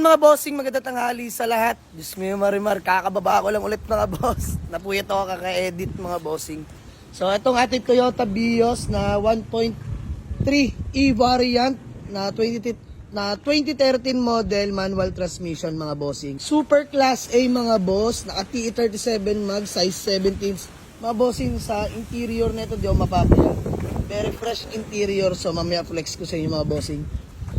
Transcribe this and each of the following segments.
Ayan mga bossing, magandang tanghali sa lahat. Diyos mo yung marimar, kakababa ko lang ulit mga boss. Napuyat ako kaka-edit mga bossing. So itong ating Toyota Vios na 1.3 E-variant na 2013 model manual transmission mga bossing. Super class A mga boss, naka TE37 mag size 17. Mga bossing, sa interior nito di ako mapapaya. Very fresh interior, so mamaya flex ko sa inyo mga bossing.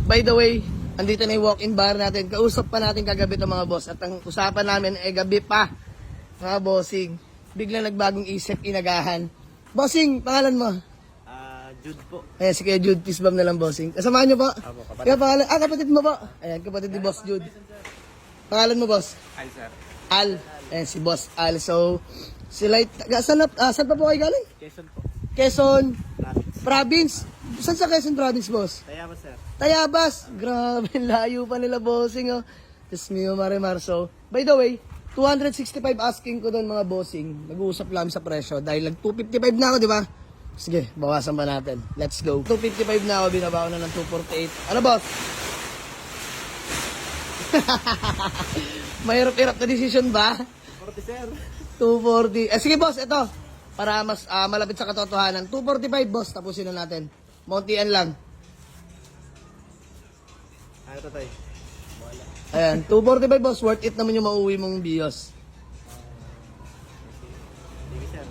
By the way, andito na yung walk-in bar natin. Kausap pa natin kagabi ito mga boss. At ang usapan namin ay gabi pa. Mga bossing. Biglang nagbagong isip, inagahan. Bossing, pangalan mo? Jude po. Ayan, sige Jude, peace bomb na lang bossing. Kasamahan nyo po? Apo, kapatid. Kaya pangalan, kapatid mo po? Ayan, kapatid ni Boss Jude. Pangalan mo boss? Hi, sir. Al. Ayan, si Boss Al. So, sila, saan pa po kayo galing? Quezon po. Quezon Province. Province. Saan sa Quezon Province, boss? Tayabas, sir. Tayabas. Grabe, layo pa nila bossing, oh. Diyos mio, Marimar. So, by the way, 265 asking ko doon mga bossing. Nag-uusap lang sa presyo dahil nag 255 na ako, di ba? Sige, bawasan pa natin. Let's go. 255 na ako, binaba ko na ng 248. Ano, boss? Mahirap-hirap na decision ba? 40, sir. 240. Sige, boss, ito. Para mas malapit sa katotohanan. 245, boss. Tapusin na natin. Montian lang. Ano to, tay? Ayan, 245 boss, worth it naman yung mauwi mong Vios. Sige, sir.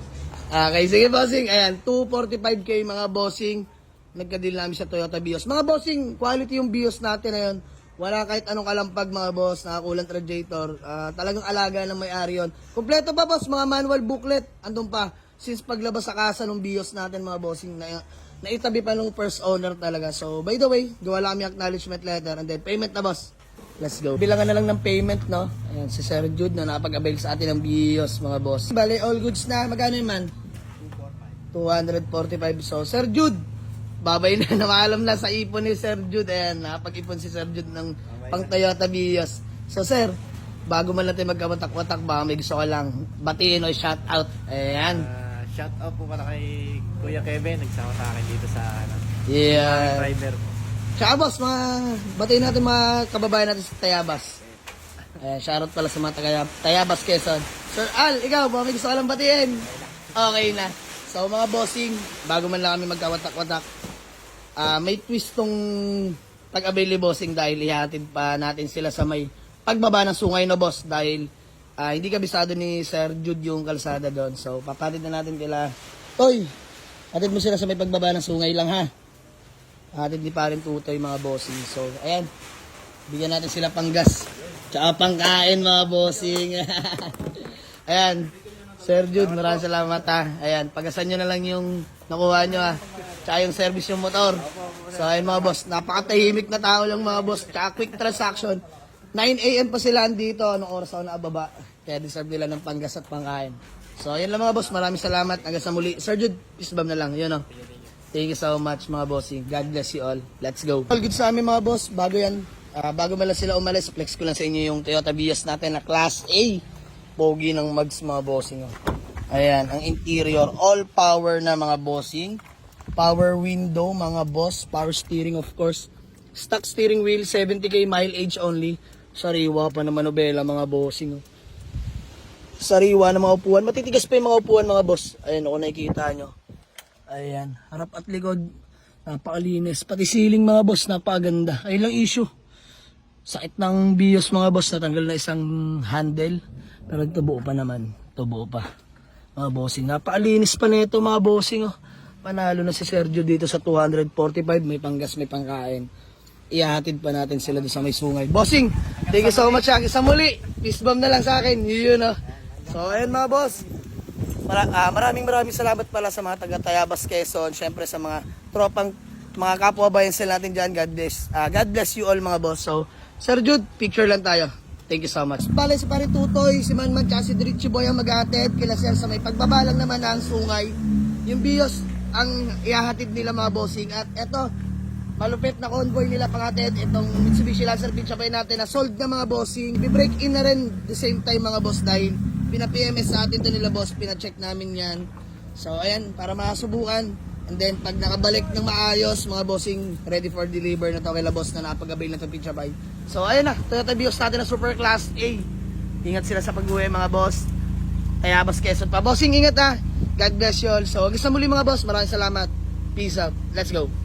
Okay, sige bossing. Ayan, 245k mga bossing. Nagka-deal namin sa Toyota Vios. Mga bossing, quality yung Vios natin ngayon. Wala kahit anong kalampag mga boss, nakakulant radiator. Talagang alaga ng may-ari yun. Kompleto pa boss, mga manual booklet. Andun pa, since paglabas sa kasa ng Vios natin mga bossing, naitabi pa nung first owner talaga. So, by the way, gawa lang kami acknowledgement letter and then payment na boss. Let's go. Bilangan na lang ng payment, no? Ayan, si Sir Jude na napag-avail sa atin ng Vios, mga boss. Bale, all goods na. Magkano yun, man? 245. So, Sir Jude, babay na. Namaalam na sa ipon ni Sir Jude. Ayan, napag-ipon si Sir Jude ng pang Toyota Vios. So, Sir, bago man natin magkawatak-watak, baka may gusto ko lang batiin o shout out. Ayan. Shout out po pala kay Kuya Kevin. Nagsama sa akin dito sa Yeah. driver po. Tsaka boss, batiin natin mga kababayan natin sa Tayabas. Ayan, shoutout pala sa mga Tayabas, Quezon. Sir Al, ikaw, baka may gusto ka lang batiin. Okay na. So mga bossing, bago man lang kami magkawatak-watak, may twist tong pag-avail bossing dahil ihatid pa natin sila sa may pagbaba ng sungay na boss dahil hindi kabisado ni Sir Jude yung kalsada doon. So papatid na natin kila, Toy, hatid mo sila sa may pagbaba ng sungay lang ha. Hatid ni parin Tutoy mga bossing. So ayan, bigyan natin sila panggas tsaka pangkain mga bossing. Ayan, Sir Jude, maraming salamat ha. Ayan, pagasan nyo na lang yung nakuha nyo ha. Tsaka yung service yung motor. So ayan mga boss, napakatahimik na tao lang mga boss. Tsaka quick transaction. 9 AM pa sila andito. Anong oras ako nakababa? Kaya deserve nila ng panggas at pangkain. So ayan lang mga boss, maraming salamat. Hanggang sa muli. Sir Jude, peace bomb na lang. Yun o. Thank you so much mga bossing. God bless you all. Let's go. All good sa amin mga boss. Bago yan, bago man lang sila umalis, flex ko lang sa inyo yung Toyota Vios natin na Class A. Pogi ng mags mga bossing. Oh. Ayan, ang interior, all power na mga bossing. Power window mga boss. Power steering of course. Stock steering wheel, 70k mileage only. Sariwa pa na manobela mga bossing. Oh. Sariwa na mga upuan. Matitigas pa yung mga upuan mga boss. Ayan, kung nakikita nyo. Ayan, harap at likod. Napakalinis. Pati ceiling mga boss, napakaganda. Ayun lang issue. Sakit ng Vios mga boss, natanggal na isang handle. Pero ito buo pa naman. Ito buo pa. Mga bossing, napakalinis pa nito mga bossing. Oh. Panalo na si Sergio dito sa 245. May panggas, may pangkain. Ihahatid pa natin sila doon sa may sungay. Bossing, thank you so much. Sa muli, peace bomb na lang sa akin. Yun oh. So ayan mga boss. Maraming salamat pala sa mga taga Tayabas, Quezon. Siyempre sa mga tropang, mga kapwa bayan sila natin dyan. God bless you all mga boss. So, Sir Jude, picture lang tayo. Thank you so much. Bale si Pare Tutoy, si Manman, tsaka si Diritchi Boy ang mag-ahatid. Kila Sir sa may pagbabalang naman ng sungay. Yung Vios ang ihahatid nila mga bossing. At eto, malupit na convoy nila panghatid. Itong Mitsubishi Lancer Beach Sabay natin na sold na mga bossing. Bi-break in na rin the same time mga boss dahil pina-PMS sa atin to nila boss, pina-check namin yan. So ayan, para masubukan, And then, pag nakabalik ng maayos, mga bossing, ready for deliver na to kay boss na napag-avail na itong Pizza Bay. So, ayun na. Toyota Vios natin na Super Class A. Ingat sila sa pag-uwi, mga boss. Tayabas, Quezon pa. Bossing, ingat ha. God bless you all. So, hanggang sa muli mga boss. Maraming salamat. Peace out. Let's go.